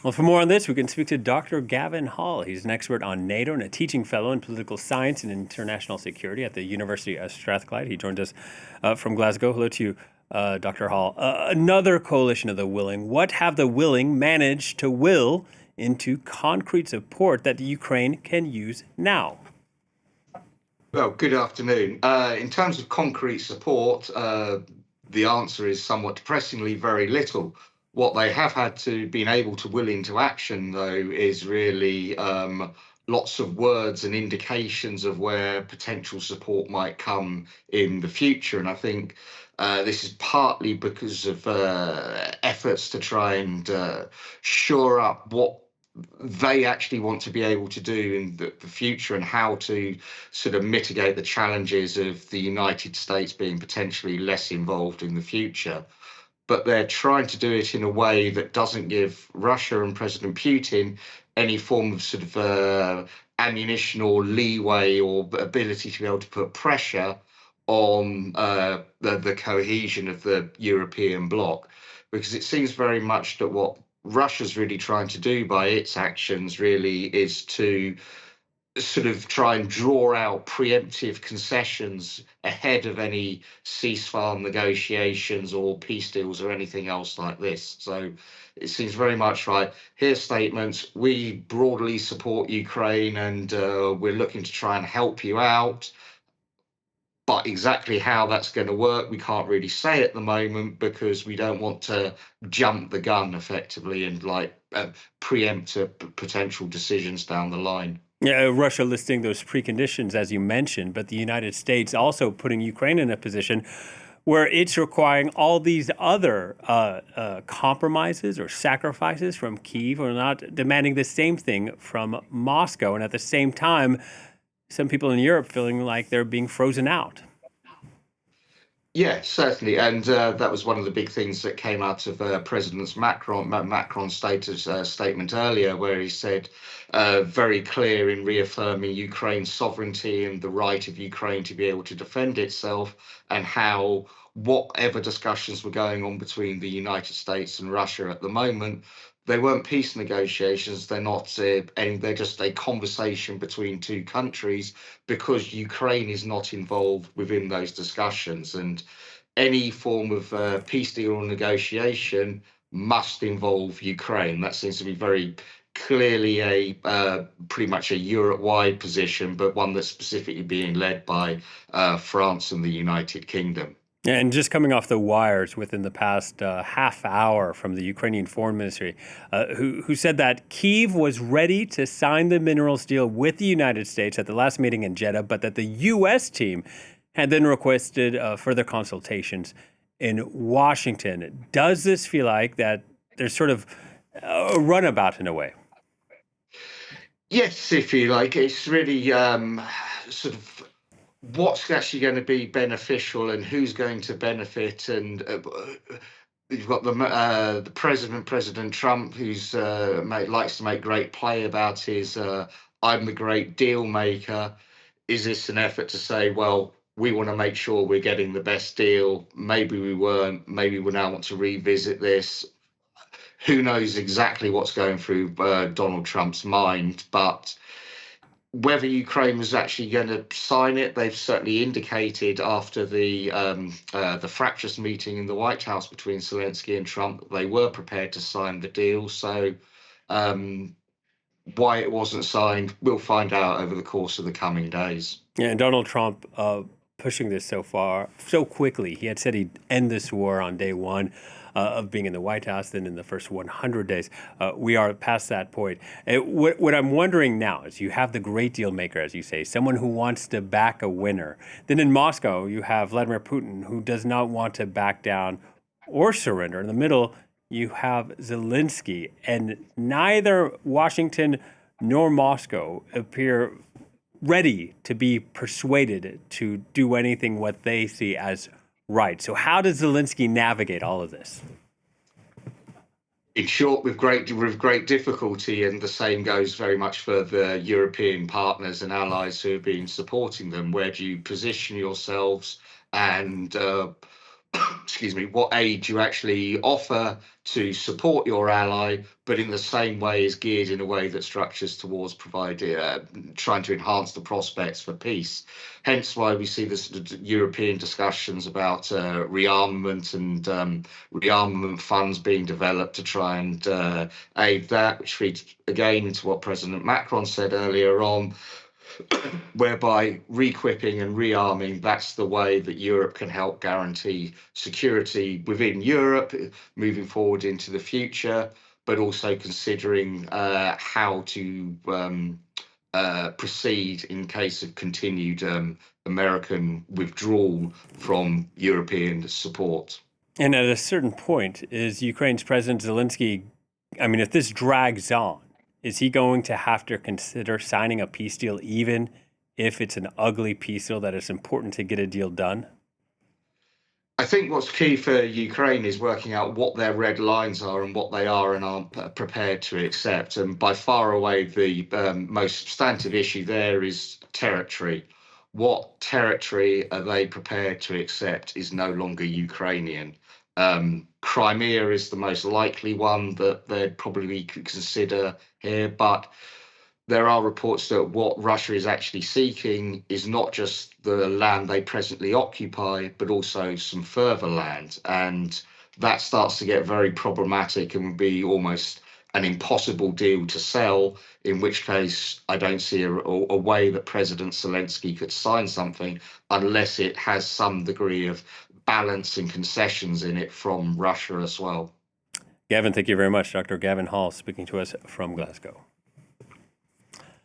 Well, for more on this, we can speak to Dr. Gavin Hall. He's an expert on NATO and a teaching fellow in political science and international security at the University of Strathclyde. He joins us from Glasgow. Hello to you, Dr. Hall. Another coalition of the willing. What have the willing managed to will into concrete support that the Ukraine can use now? Well, good afternoon. In terms of concrete support, the answer is somewhat depressingly very little. What they have had to been able to will into action, though, is really lots of words and indications of where potential support might come in the future. And I think this is partly because of efforts to try and shore up what they actually want to be able to do in the future and how to sort of mitigate the challenges of the United States being potentially less involved in the future. But they're trying to do it in a way that doesn't give Russia and President Putin any form of sort of ammunition or leeway or ability to be able to put pressure on the cohesion of the European bloc, because it seems very much that what Russia's really trying to do by its actions really is to sort of try and draw out preemptive concessions ahead of any ceasefire negotiations or peace deals or anything else like this. So it seems very much right. Here's statements. We broadly support Ukraine and we're looking to try and help you out. But exactly how that's going to work, we can't really say at the moment because we don't want to jump the gun effectively and preempt potential decisions down the line. Yeah, Russia listing those preconditions, as you mentioned, but the United States also putting Ukraine in a position where it's requiring all these other compromises or sacrifices from Kyiv, or not demanding the same thing from Moscow. And at the same time, some people in Europe feeling like they're being frozen out. Yeah, certainly. And that was one of the big things that came out of President Macron's statement earlier, where he said very clear in reaffirming Ukraine's sovereignty and the right of Ukraine to be able to defend itself, and how whatever discussions were going on between the United States and Russia at the moment, they weren't peace negotiations. They're not, they're just a conversation between two countries because Ukraine is not involved within those discussions. And any form of peace deal or negotiation must involve Ukraine. That seems to be very clearly pretty much a Europe-wide position, but one that's specifically being led by France and the United Kingdom. And just coming off the wires within the past half hour from the Ukrainian Foreign Ministry, who said that Kyiv was ready to sign the minerals deal with the United States at the last meeting in Jeddah, but that the U.S. team had then requested further consultations in Washington. Does this feel like that there's sort of a runabout in a way? Yes, if you like. It's really sort of what's actually going to be beneficial and who's going to benefit. And you've got the President Trump, who's likes to make great play about his I'm the great deal maker. Is this an effort to say, well, we want to make sure we're getting the best deal? Maybe we weren't. Maybe we now want to revisit this. Who knows exactly what's going through Donald Trump's mind, but whether Ukraine was actually going to sign it, they've certainly indicated after the fractious meeting in the White House between Zelensky and Trump that they were prepared to sign the deal. So why it wasn't signed, we'll find out over the course of the coming days. Yeah, and Donald Trump pushing this so far, so quickly. He had said he'd end this war on day one of being in the White House, then in the first 100 days. We are past that point. What I'm wondering now is you have the great deal maker, as you say, someone who wants to back a winner. Then in Moscow, you have Vladimir Putin, who does not want to back down or surrender. In the middle, you have Zelensky, and neither Washington nor Moscow appear ready to be persuaded to do anything what they see as right. So how does Zelensky navigate all of this? In short, with great difficulty, and the same goes very much for the European partners and allies who have been supporting them. Where do you position yourselves, and excuse me, what aid you actually offer to support your ally, but in the same way is geared in a way that structures towards providing, trying to enhance the prospects for peace. Hence why we see this European discussions about rearmament and rearmament funds being developed to try and aid that, which feeds again into what President Macron said earlier on, whereby re-equipping and rearming, that's the way that Europe can help guarantee security within Europe moving forward into the future, but also considering how to proceed in case of continued American withdrawal from European support. And at a certain point, is Ukraine's President Zelensky, I mean, if this drags on, is he going to have to consider signing a peace deal, even if it's an ugly peace deal that is important to get a deal done? I think what's key for Ukraine is working out what their red lines are and what they are and aren't prepared to accept. And by far away, the most substantive issue there is territory. What territory are they prepared to accept is no longer Ukrainian. Crimea is the most likely one that they'd probably consider here, but there are reports that what Russia is actually seeking is not just the land they presently occupy, but also some further land. And that starts to get very problematic and would be almost an impossible deal to sell, in which case I don't see a way that President Zelensky could sign something unless it has some degree of balance and concessions in it from Russia as well. Gavin, thank you very much. Dr. Gavin Hall speaking to us from Glasgow.